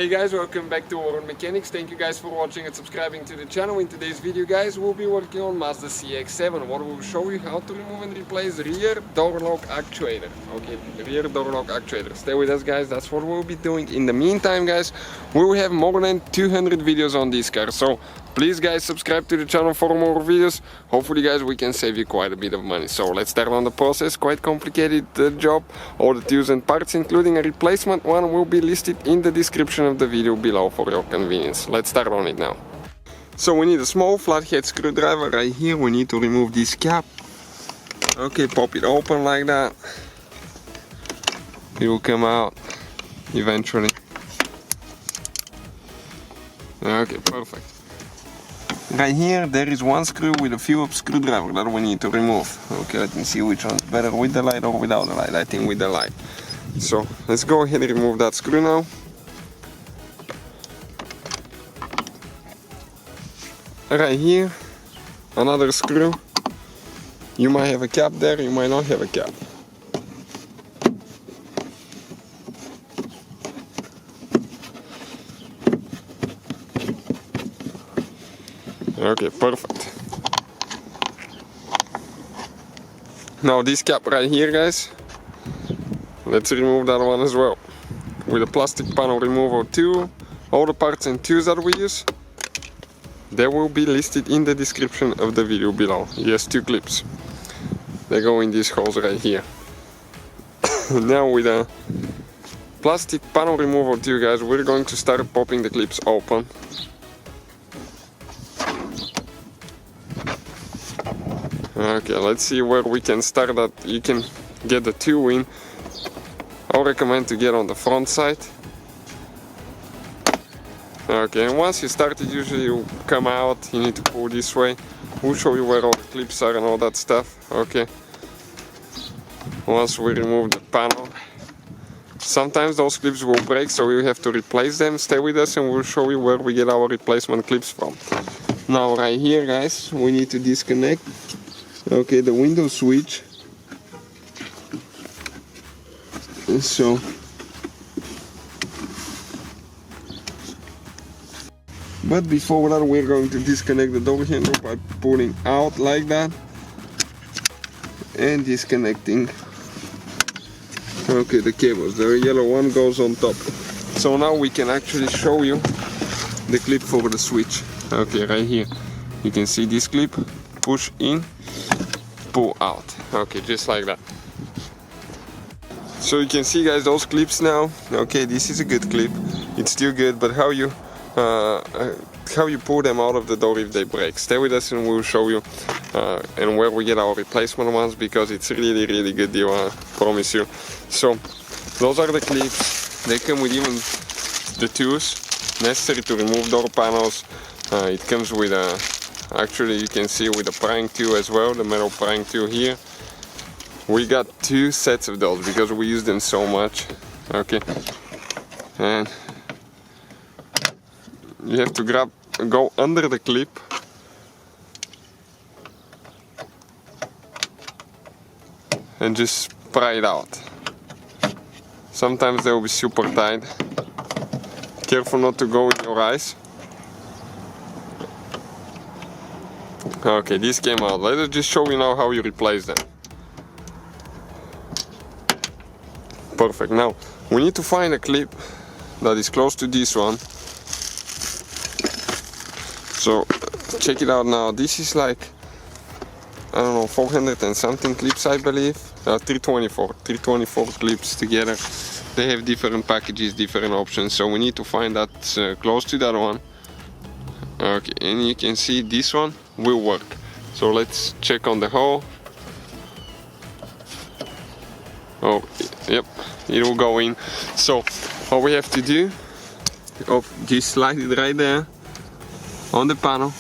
Hey guys, welcome back to World Mechanics. Thank you guys for watching and subscribing to the channel. In today's video guys, we'll be working on Mazda CX-7. What we'll show you how to remove and replace rear door lock actuator. Okay, rear door lock actuator. Stay with us guys, that's what we'll be doing. In the meantime guys, we will have more than 200 videos on this car. So please guys, subscribe to the channel for more videos. Hopefully guys, we can save you quite a bit of money. So let's start on the process. Quite complicated job. All the tools and parts, including a replacement one, will be listed in the description of the video below for your convenience. Let's start on it now. So we need a small flathead screwdriver right here. We need to remove this cap. Okay, pop it open like that. It will come out eventually. Okay, perfect. Right here there is one screw with a Phillips screwdriver that we need to remove. Okay, let me see which one's better, with the light or without the light. I think with the light. So let's go ahead and remove that screw now. Right here, another screw. You might have a cap there, you might not have a cap. Okay, perfect. Now this cap right here guys, let's remove that one as well. With a plastic panel removal tool, all the parts and tools that we use, they will be listed in the description of the video below. Yes, 2 clips. They go in these holes right here. Now with a plastic panel removal tool guys, we're going to start popping the clips open. Okay, let's see where we can start that. You can get the tool in. I'll recommend to get on the front side. Okay, and once you start it, usually you come out, you need to pull this way. We'll show you where all the clips are and all that stuff. Okay. Once we remove the panel, sometimes those clips will break, so we have to replace them. Stay with us and we'll show you where we get our replacement clips from. Now right here guys, we need to disconnect, okay, the window switch. So but before that, we're going to disconnect the door handle by pulling out like that and disconnecting, okay, the cables. The yellow one goes on top. So now we can actually show you the clip for the switch. Okay, right here you can see this clip, push in, pull out. Okay, just like that. So you can see guys those clips now. Okay, this is a good clip, it's still good, but how you pull them out of the door if they break. Stay with us and we'll show you and where we get our replacement ones, because it's really good deal, I promise you. So those are the clips. They come with even the tools necessary to remove door panels. It comes with a, actually you can see with a prying tool as well, the metal prying tool here. We got 2 sets of those because we use them so much. Okay, and you have to go under the clip and just pry it out. Sometimes they will be super tight. Careful not to go in your eyes. Okay, this came out. Let us just show you now how you replace them. Perfect. Now we need to find a clip that is close to this one. So check it out now. This is like, I don't know, 400 and something clips I believe. 324 clips together. They have different packages, different options, so we need to find that close to that one. Okay, and you can see this one will work. So let's check on the hole. Oh, yep, it will go in. So all we have to do, just slide it right there on the panel,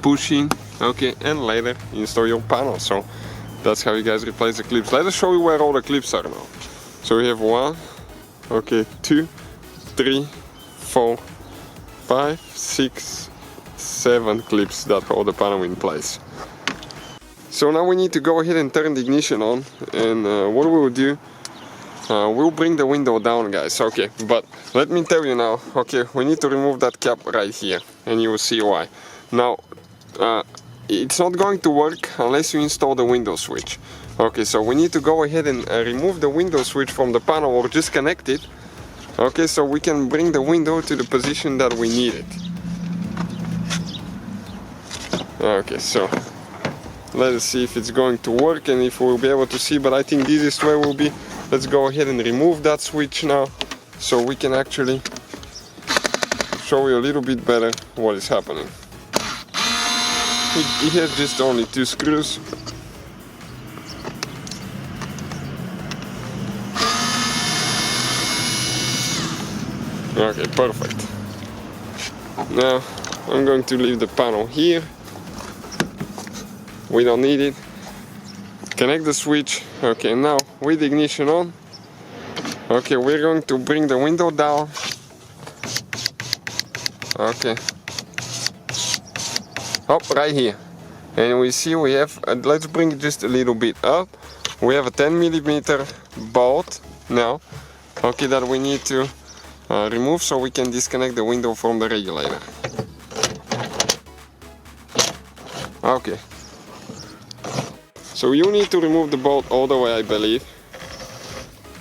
push in, okay, and later install your panel. So that's how you guys replace the clips. Let us show you where all the clips are now. So we have 1, okay, 2, 3, 4, 5, 6, 7 clips that hold the panel in place. So now we need to go ahead and turn the ignition on, and what we will do, we'll bring the window down, guys. Okay, but let me tell you now. Okay, we need to remove that cap right here, and you will see why. Now, it's not going to work unless you install the window switch. Okay, so we need to go ahead and remove the window switch from the panel, or just connect it. Okay, so we can bring the window to the position that we need it. Okay, so let us see if it's going to work and if we'll be able to see, but I think the easiest way will be, let's go ahead and remove that switch now, so we can actually show you a little bit better what is happening. It has just only 2 screws. Okay, perfect. Now I'm going to leave the panel here. We don't need it. Connect the switch. Okay, now with the ignition on. Okay, we're going to bring the window down. Okay. Up right here. And we see we have, let's bring it just a little bit up. We have a 10mm bolt now. Okay, that we need to remove so we can disconnect the window from the regulator. Okay. So you need to remove the bolt all the way, I believe.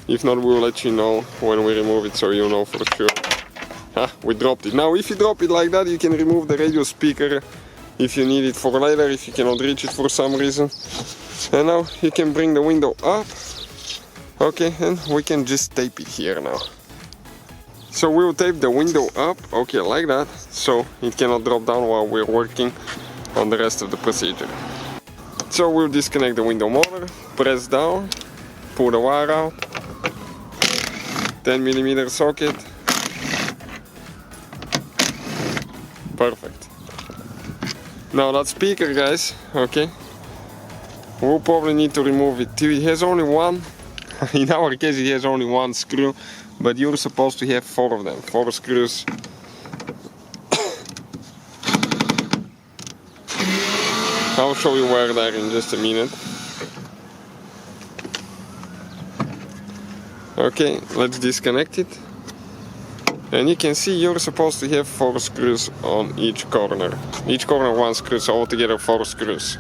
If not, we'll let you know when we remove it, so you know for sure. We dropped it. Now if you drop it like that, you can remove the radio speaker if you need it for later, if you cannot reach it for some reason. And now you can bring the window up. Okay, and we can just tape it here now. So we'll tape the window up, okay, like that, so it cannot drop down while we're working on the rest of the procedure. So we'll disconnect the window motor, press down, pull the wire out, 10mm socket. Perfect. Now that speaker, guys, okay, we'll probably need to remove it too. It has only one, in our case it has only one screw, but you're supposed to have 4 of them, 4 screws. I'll show you where they are in just a minute. Okay, let's disconnect it. And you can see you're supposed to have 4 screws on each corner. Each corner 1 screw, so altogether 4 screws.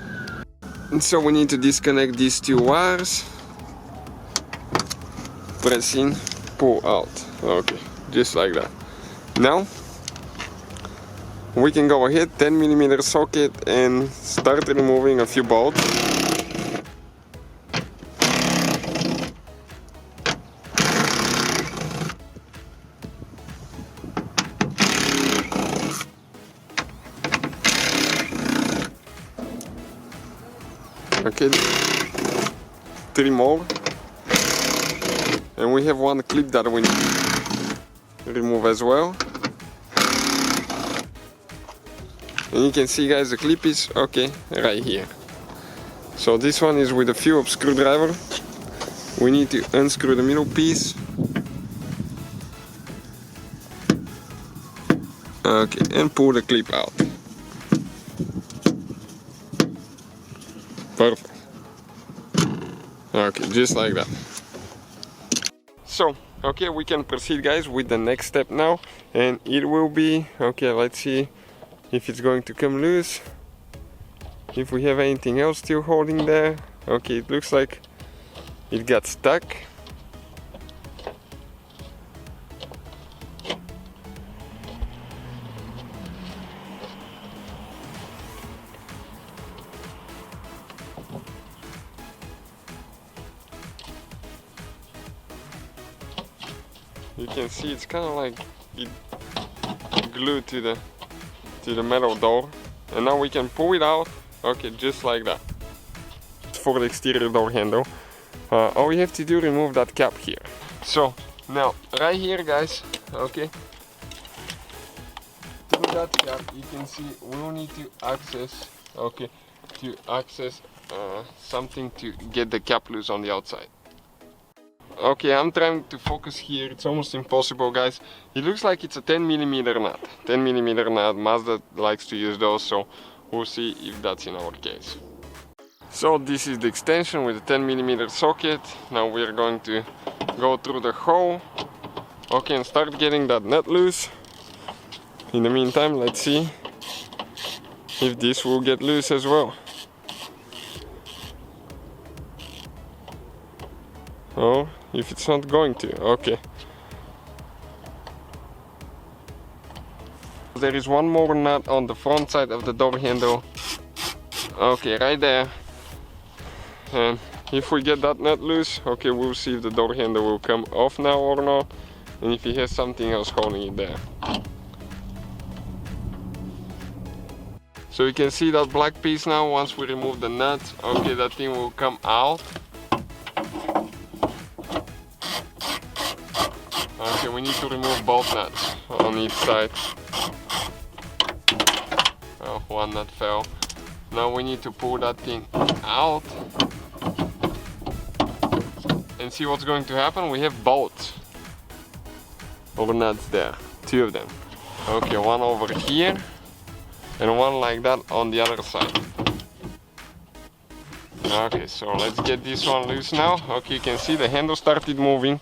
And so we need to disconnect these 2 wires. Press in, pull out. Okay, just like that. Now we can go ahead, 10mm socket, and start removing a few bolts. Okay, 3 more, and we have 1 clip that we need to remove as well. And you can see, guys, the clip is okay right here. So this one is with a Phillips screwdriver. We need to unscrew the middle piece. Okay, and pull the clip out. Perfect. Okay, just like that. So, okay, we can proceed, guys, with the next step now, and it will be, okay, let's see if it's going to come loose, if we have anything else still holding there. Okay, it looks like it got stuck. You can see it's kind of like it glued to the metal door, and now we can pull it out. Okay, just like that. For the exterior door handle, all we have to do is remove that cap here. So now right here, guys, okay, through that cap you can see we will need to access, okay, something to get the cap loose on the outside. Okay, I'm trying to focus here, it's almost impossible, guys. It looks like it's a 10mm nut. 10mm nut, Mazda likes to use those, so we'll see if that's in our case. So this is the extension with the 10mm socket. Now we're going to go through the hole, okay, and start getting that nut loose. In the meantime, let's see if this will get loose as well. Oh, if it's not going to, okay. There is one more nut on the front side of the door handle. Okay, right there. And if we get that nut loose, okay, we'll see if the door handle will come off now or not, and if he has something else holding it there. So you can see that black piece now. Once we remove the nuts, okay, that thing will come out. Okay, we need to remove both nuts on each side. Oh, one nut fell. Now we need to pull that thing out and see what's going to happen. We have bolts or nuts there, 2 of them. Okay, one over here and one like that on the other side. Okay, so let's get this one loose now. Okay, you can see the handle started moving.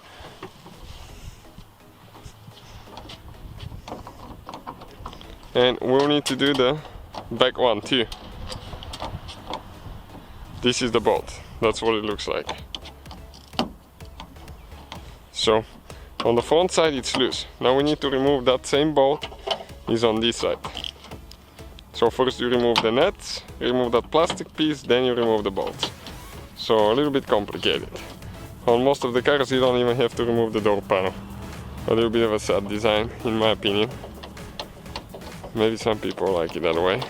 And we'll need to do the back one too. This is the bolt. That's what it looks like. So on the front side it's loose. Now we need to remove that same bolt. Is on this side. So first you remove the nuts, remove that plastic piece, then you remove the bolts. So a little bit complicated. On most of the cars you don't even have to remove the door panel. A little bit of a sad design in my opinion. Maybe some people like it that way.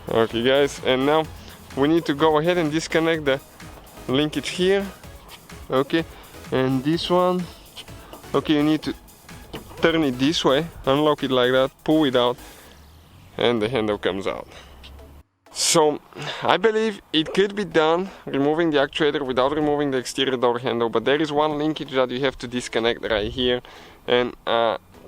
Okay guys, and now we need to go ahead and disconnect the linkage here. Okay, and this one, okay, you need to turn it this way, unlock it like that, pull it out, and the handle comes out. So I believe it could be done removing the actuator without removing the exterior door handle, but there is one linkage that you have to disconnect right here, and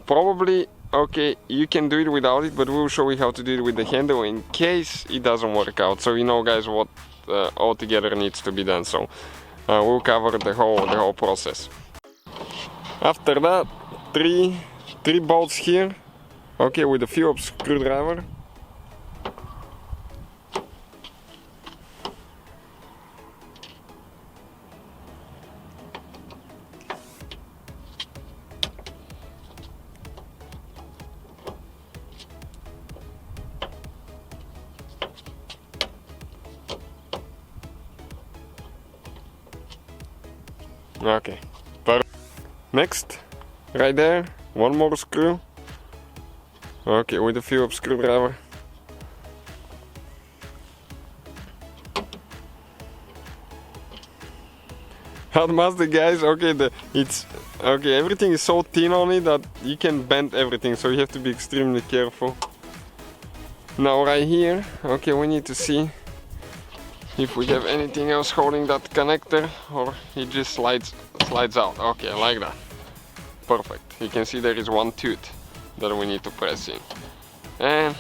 probably, okay, you can do it without it, but we'll show you how to do it with the handle in case it doesn't work out, so you know guys what altogether needs to be done. So we'll cover the whole process. After that, three bolts here, okay, with a Phillips screwdriver. Okay, next, right there, one more screw. Okay, with a Phillips screwdriver. At Mazda guys, okay, everything is so thin on it that you can bend everything, so you have to be extremely careful. Now right here, okay, we need to see if we have anything else holding that connector, or it just slides out. Okay, like that. Perfect. You can see there is one tooth that we need to press in. And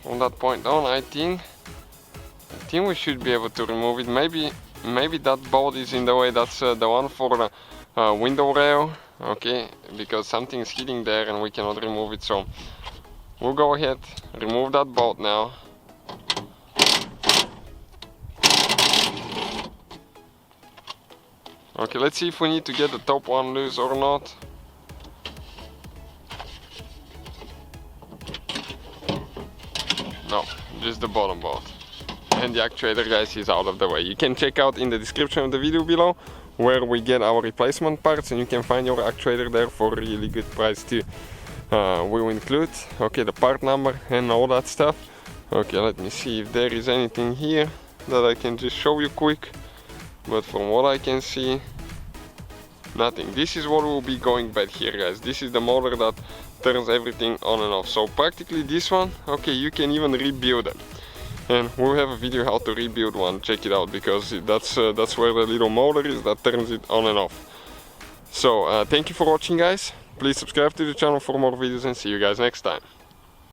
from that point on, I think we should be able to remove it. Maybe that bolt is in the way. That's the one for the window rail. Okay, because something is hitting there and we cannot remove it. So we'll go ahead, remove that bolt now. Okay, let's see if we need to get the top one loose or not. No, just the bottom bolt. And the actuator guys is out of the way. You can check out in the description of the video below where we get our replacement parts, and you can find your actuator there for a really good price too. We'll include, okay, the part number and all that stuff. Okay, let me see if there is anything here that I can just show you quick. But from what I can see, nothing. This is what will be going bad here guys. This is the motor that turns everything on and off. So practically this one, okay, you can even rebuild it. And we'll have a video how to rebuild one, check it out, because that's where the little motor is that turns it on and off. So thank you for watching guys. Please subscribe to the channel for more videos and see you guys next time.